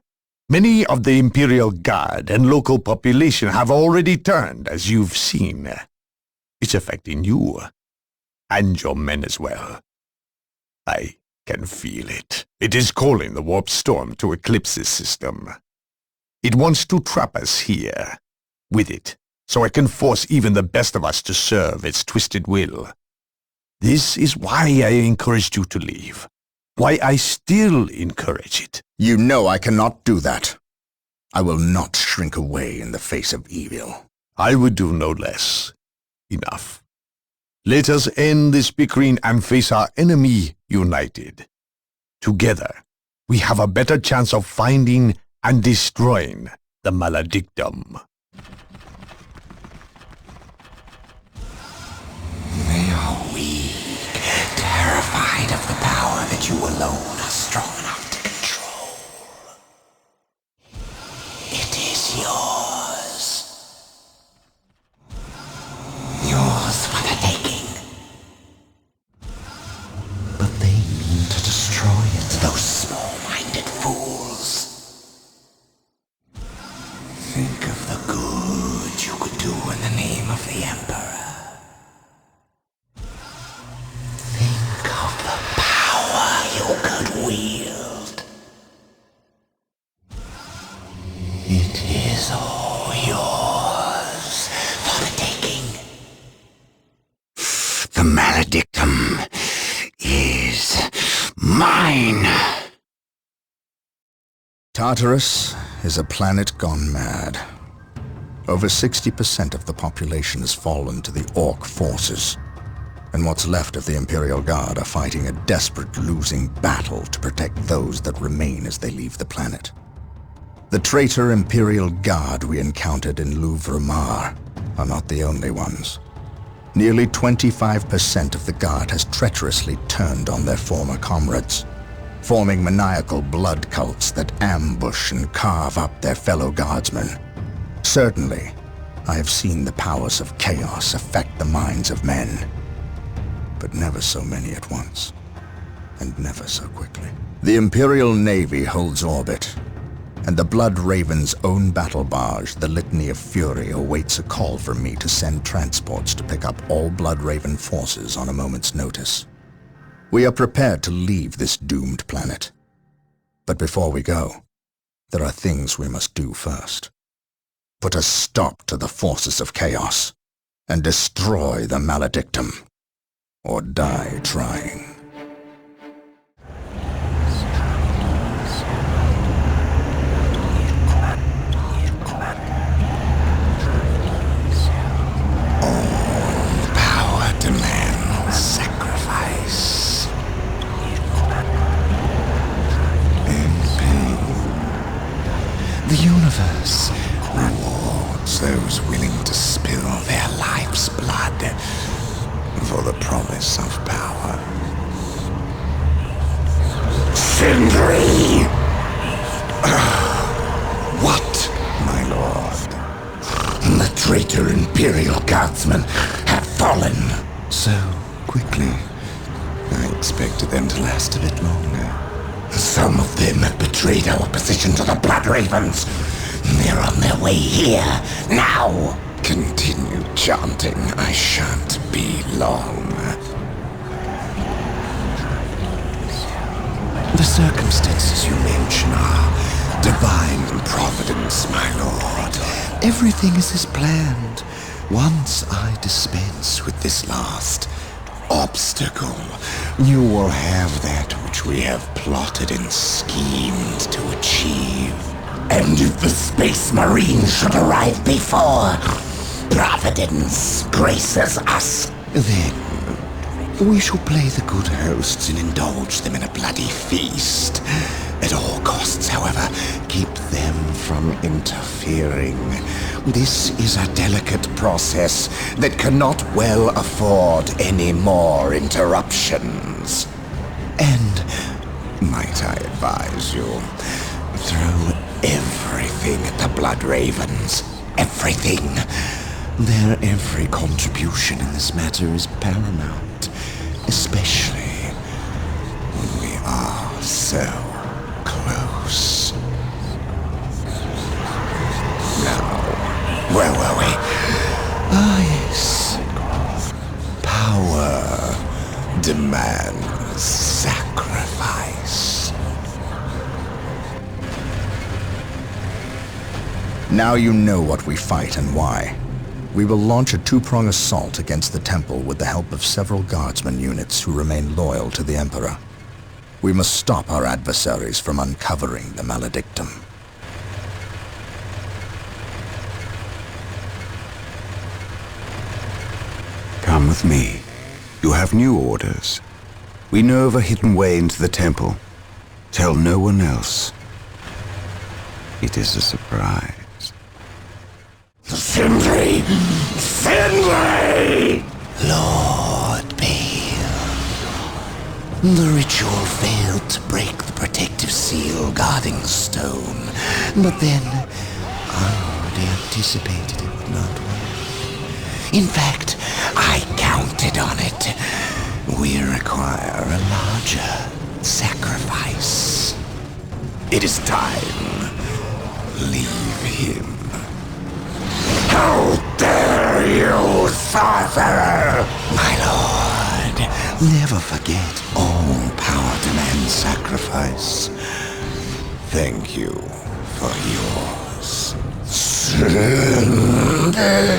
Many of the Imperial Guard and local population have already turned, as you've seen. It's affecting you, and your men as well. I can feel it. It is calling the warp storm to eclipse this system. It wants to trap us here, with it, so it can force even the best of us to serve its twisted will. This is why I encouraged you to leave. Why I still encourage it. You know I cannot do that. I will not shrink away in the face of evil. I would do no less. Enough. Let us end this bickering and face our enemy united. Together, we have a better chance of finding and destroying the Maledictum. They are weak, terrified of the power that you alone are strong enough to control. It is yours. Yours for the taking. But they mean to destroy it, those small-minded fools. Think of the good you could do in the name of the Emperor. You could wield. It is all yours for the taking. The Maledictum is mine. Tartarus is a planet gone mad. Over 60% of the population has fallen to the Orc forces. and what's left of the Imperial Guard are fighting a desperate losing battle to protect those that remain as they leave the planet. The traitor Imperial Guard we encountered in Louvre-Mar are not the only ones. Nearly 25% of the Guard has treacherously turned on their former comrades, forming maniacal blood cults that ambush and carve up their fellow Guardsmen. Certainly, I have seen the powers of chaos affect the minds of men, but never so many at once, and never so quickly. The Imperial Navy holds orbit, and the Blood Raven's own battle barge, the Litany of Fury, awaits a call from me to send transports to pick up all Blood Raven forces on a moment's notice. We are prepared to leave this doomed planet. But before we go, there are things we must do first. Put a stop to the forces of chaos, and destroy the Maledictum, or die trying. The universe rewards those willing to spill their life's blood for the promise of power. Sindri! What, my lord? The traitor Imperial Guardsmen have fallen. So quickly. I expected them to last a bit longer. Some of them have betrayed our position to the Blood Ravens. They're on their way here, now! Continue chanting, I shan't be long. The circumstances you mention are divine providence, my lord. Everything is as planned. Once I dispense with this last obstacle, you will have that which we have plotted and schemed to achieve. And if the Space Marine should arrive before Providence graces us, then we shall play the good hosts and indulge them in a bloody feast. At all costs, however, keep them from interfering. This is a delicate process that cannot well afford any more interruptions. And, might I advise you, throw everything at the Blood Ravens. Everything. Their every contribution in this matter is paramount, especially when we are so close. Now, where were we? Ah, yes. Power demands sacrifice. Now you know what we fight and why. We will launch a two-prong assault against the temple with the help of several guardsman units who remain loyal to the Emperor. We must stop our adversaries from uncovering the Maledictum. Come with me. You have new orders. We know of a hidden way into the temple. Tell no one else. It is a surprise. Sindri! Sindri! Lord Bale. The ritual failed to break the protective seal guarding the stone, but then I already anticipated it would not work. In fact, I counted on it. We require a larger sacrifice. It is time. Leave him. How dare you, sorcerer! My lord, never forget all power demands sacrifice. Thank you for yours. There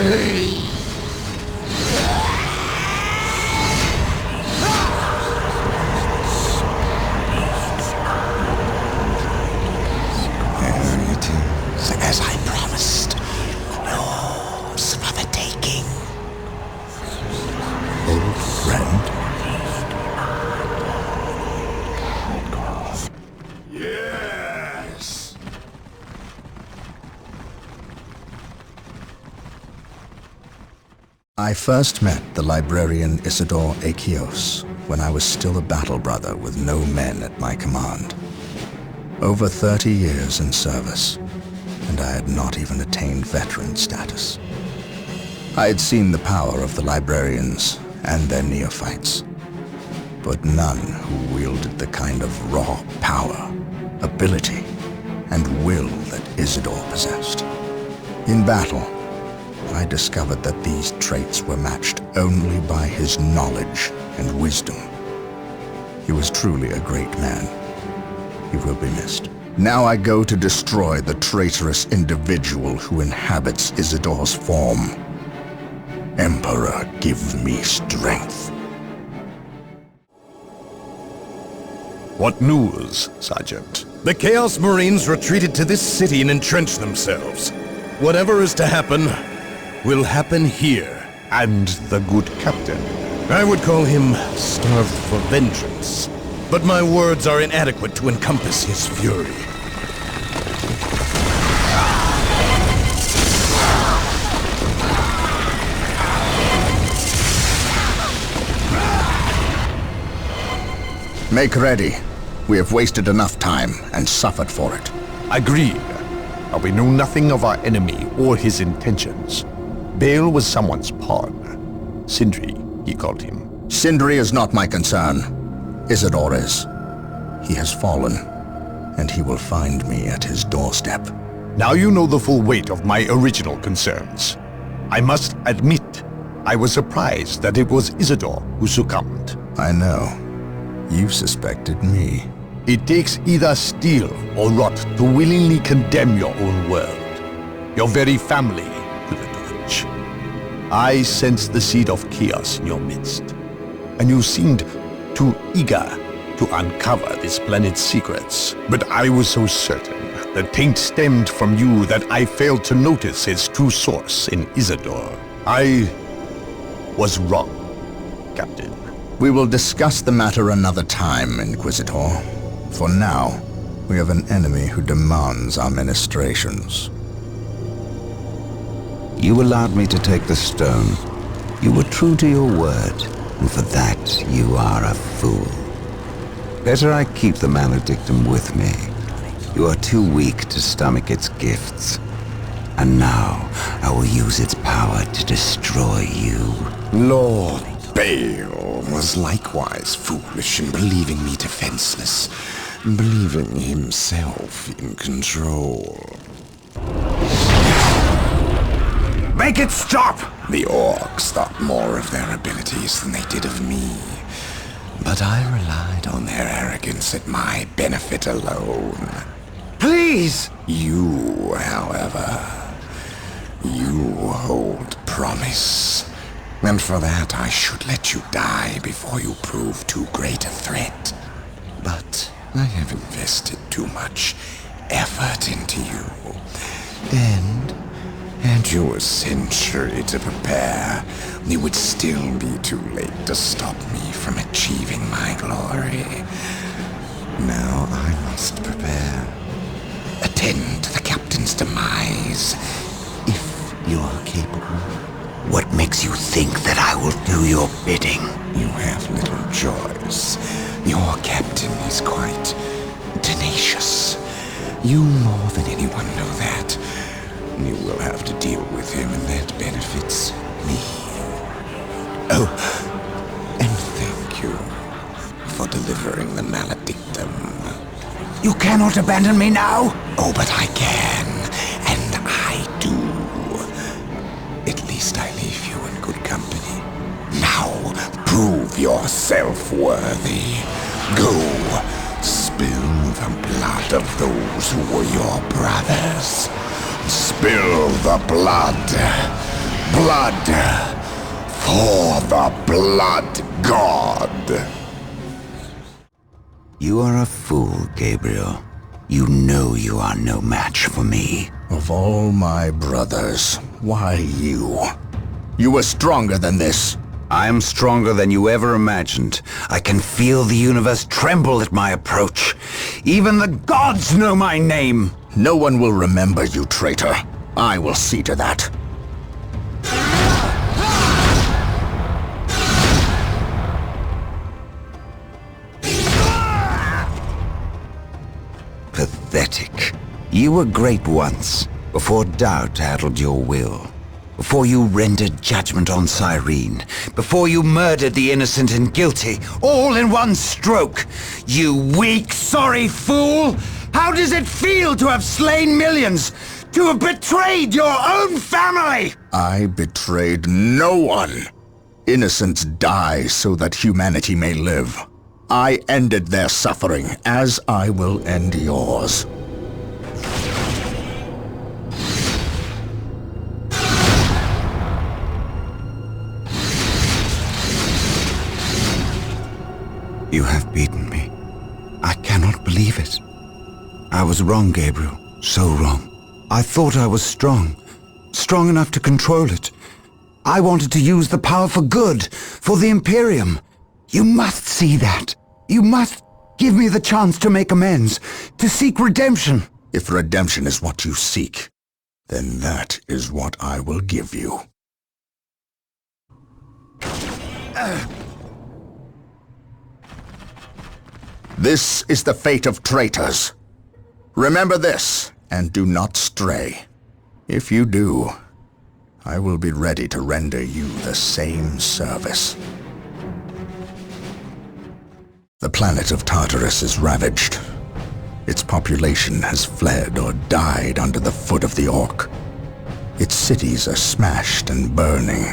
it is, as I promised. Yours for the taking. Old friend. I first met the librarian Isidore Achios when I was still a battle brother with no men at my command. Over 30 years in service, and I had not even attained veteran status. I had seen the power of the librarians and their neophytes, but none who wielded the kind of raw power, ability, and will that Isidore possessed. In battle, I discovered that these traits were matched only by his knowledge and wisdom. He was truly a great man. He will be missed. Now I go to destroy the traitorous individual who inhabits Isidore's form. Emperor, give me strength. What news, Sergeant? The Chaos Marines retreated to this city and entrenched themselves. Whatever is to happen, will happen here. And the good captain? I would call him starved for vengeance, but my words are inadequate to encompass his fury. Make ready. We have wasted enough time and suffered for it. Agreed. But we know nothing of our enemy or his intentions. Bale was someone's pawn. Sindri, he called him. Sindri is not my concern. Isidore is. He has fallen, and he will find me at his doorstep. Now you know the full weight of my original concerns. I must admit, I was surprised that it was Isidore who succumbed. I know. You suspected me. It takes either steel or rot to willingly condemn your own world, your very family, to the dodge. I sensed the seed of chaos in your midst, and you seemed too eager to uncover this planet's secrets. But I was so certain the taint stemmed from you that I failed to notice its true source in Isidore. I was wrong, Captain. We will discuss the matter another time, Inquisitor. For now, we have an enemy who demands our ministrations. You allowed me to take the stone. You were true to your word, and for that you are a fool. Better I keep the maledictum with me. You are too weak to stomach its gifts. And now I will use its power to destroy you. Lord Bale was likewise foolish in believing me defenseless, believing himself in control. Make it stop! The orcs thought more of their abilities than they did of me. But I relied on their arrogance at my benefit alone. Please! You, however, you hold promise. And for that, I should let you die before you prove too great a threat. But I have invested too much effort into you. And had you a century to prepare, it would still be too late to stop me from achieving my glory. Now I must prepare. Attend to the captain's demise, if you are capable. What makes you think that I will do your bidding? You have little choice. Your captain is quite tenacious. You more than anyone know that. You will have to deal with him, and that benefits me. Oh, and thank you for delivering the maledictum. You cannot abandon me now! Oh, but I can, and I do. At least I leave you in good company. Now, prove yourself worthy. Go, spill the blood of those who were your brothers. Spill the blood. Blood for the blood god. You are a fool, Gabriel. You know you are no match for me. Of all my brothers, why you? You were stronger than this. I am stronger than you ever imagined. I can feel the universe tremble at my approach. Even the gods know my name. No one will remember you, traitor. I will see to that. You were great once, before doubt addled your will. Before you rendered judgment on Cyrene. Before you murdered the innocent and guilty, all in one stroke. You weak, sorry fool! How does it feel to have slain millions? To have betrayed your own family? I betrayed no one. Innocents die so that humanity may live. I ended their suffering, as I will end yours. You have beaten me. I cannot believe it. I was wrong, Gabriel. So wrong. I thought I was strong. Strong enough to control it. I wanted to use the power for good, for the Imperium. You must see that. You must give me the chance to make amends, to seek redemption. If redemption is what you seek, then that is what I will give you. This is the fate of traitors. Remember this, and do not stray. If you do, I will be ready to render you the same service. The planet of Tartarus is ravaged. Its population has fled or died under the foot of the Orc. Its cities are smashed and burning.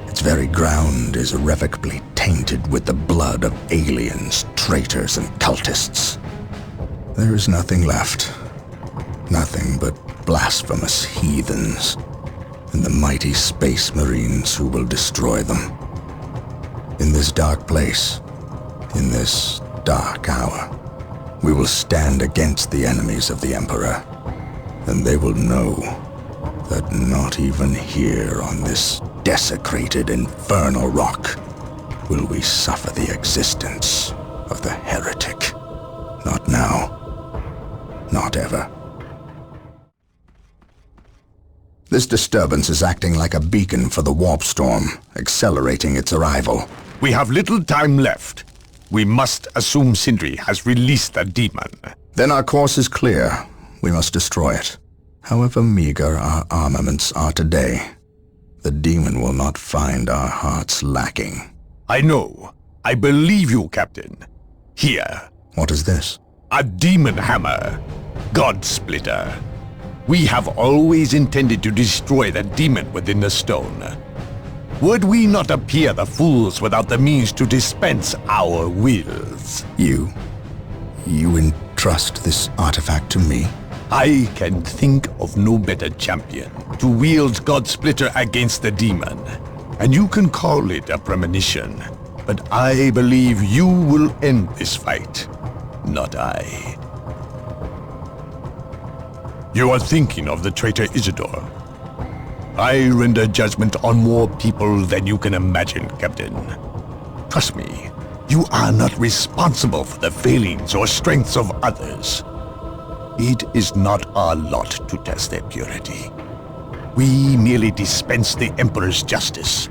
Its very ground is irrevocably tainted with the blood of aliens, traitors, and cultists. There is nothing left. Nothing but blasphemous heathens and the mighty space marines who will destroy them. In this dark place, in this dark hour, we will stand against the enemies of the Emperor, and they will know that not even here on this desecrated infernal rock will we suffer the existence of the heretic. Not now. Not ever. This disturbance is acting like a beacon for the warp storm, accelerating its arrival. We have little time left. We must assume Sindri has released the demon. Then our course is clear. We must destroy it. However meager our armaments are today, the demon will not find our hearts lacking. I know. I believe you, Captain. Here. What is this? A demon hammer. God Splitter. We have always intended to destroy the demon within the stone. Would we not appear the fools without the means to dispense our wills? You entrust this artifact to me? I can think of no better champion to wield God Splitter against the demon. And you can call it a premonition. But I believe you will end this fight, not I. You are thinking of the traitor Isidore. I render judgment on more people than you can imagine, Captain. Trust me, you are not responsible for the failings or strengths of others. It is not our lot to test their purity. We merely dispense the Emperor's justice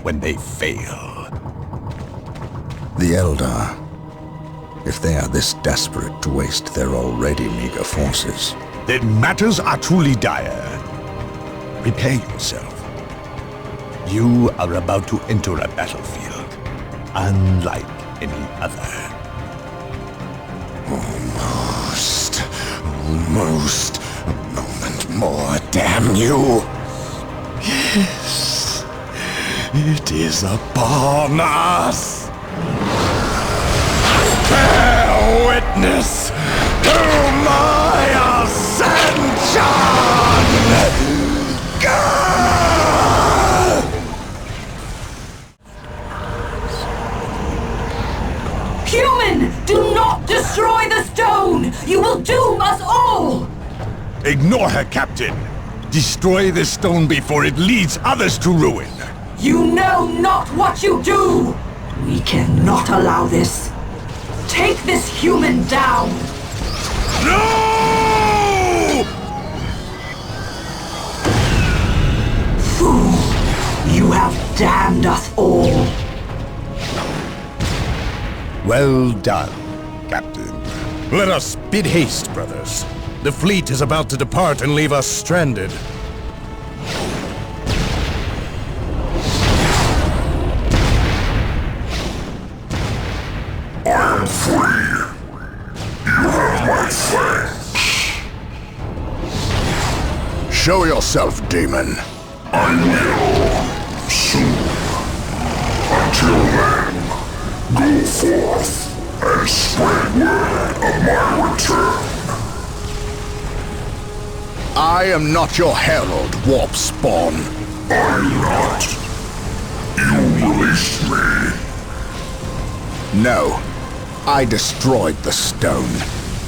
when they fail. The Eldar, if they are this desperate to waste their already meager forces, then matters are truly dire. Prepare yourself. You are about to enter a battlefield, unlike any other. Almost. A moment more, damn you. Yes. It is upon us. Bear witness to my ascension! Human! Do not destroy the stone! You will doom us all! Ignore her, Captain. Destroy the stone before it leads others to ruin. You know not what you do! We cannot allow this. Take this human down! No! Fool! You have damned us all! Well done, Captain. Let us bid haste, brothers. The fleet is about to depart and leave us stranded. I am free. You have my thanks. Show yourself, demon. I will. Soon. Until then, go forth and spread word of my return. I am not your herald, warp spawn. Are you not? You released me. No. I destroyed the stone.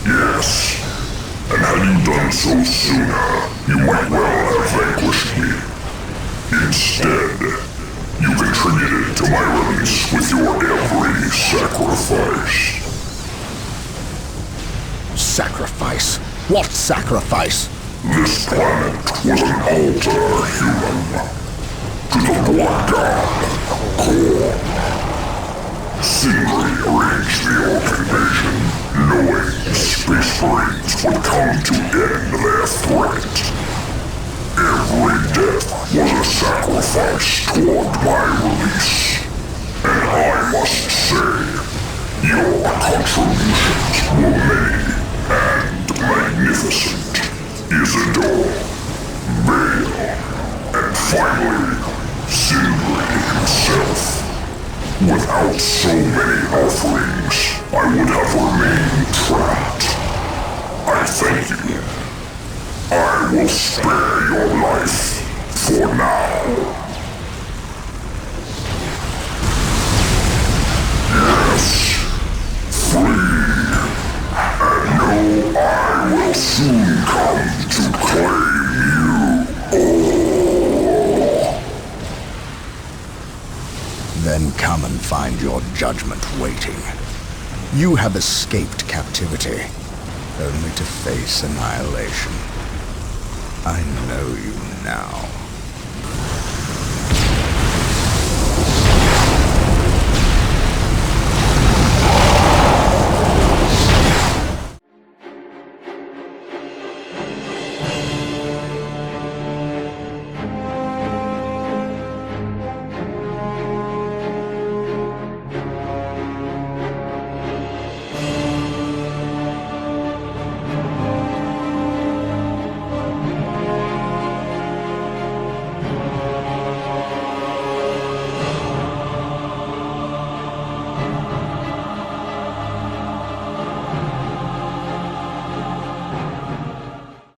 Yes. And had you done so sooner, you might well have vanquished me. Instead, you contributed to my release with your every sacrifice. Sacrifice? What sacrifice? This planet was an altar, human. To the blood god, Core. Sindri arranged the Orc invasion, knowing the Space Marines would come to end their threat. Every death was a sacrifice toward my release. And I must say, your contributions were many and magnificent. Isidore, Bale, and finally, Sindri himself. Without so many offerings, I would have remained trapped. I thank you. I will spare your life for now. Yes, free. And know I will soon come to claim you all. Then come and find your judgment waiting. You have escaped captivity, only to face annihilation. I know you now.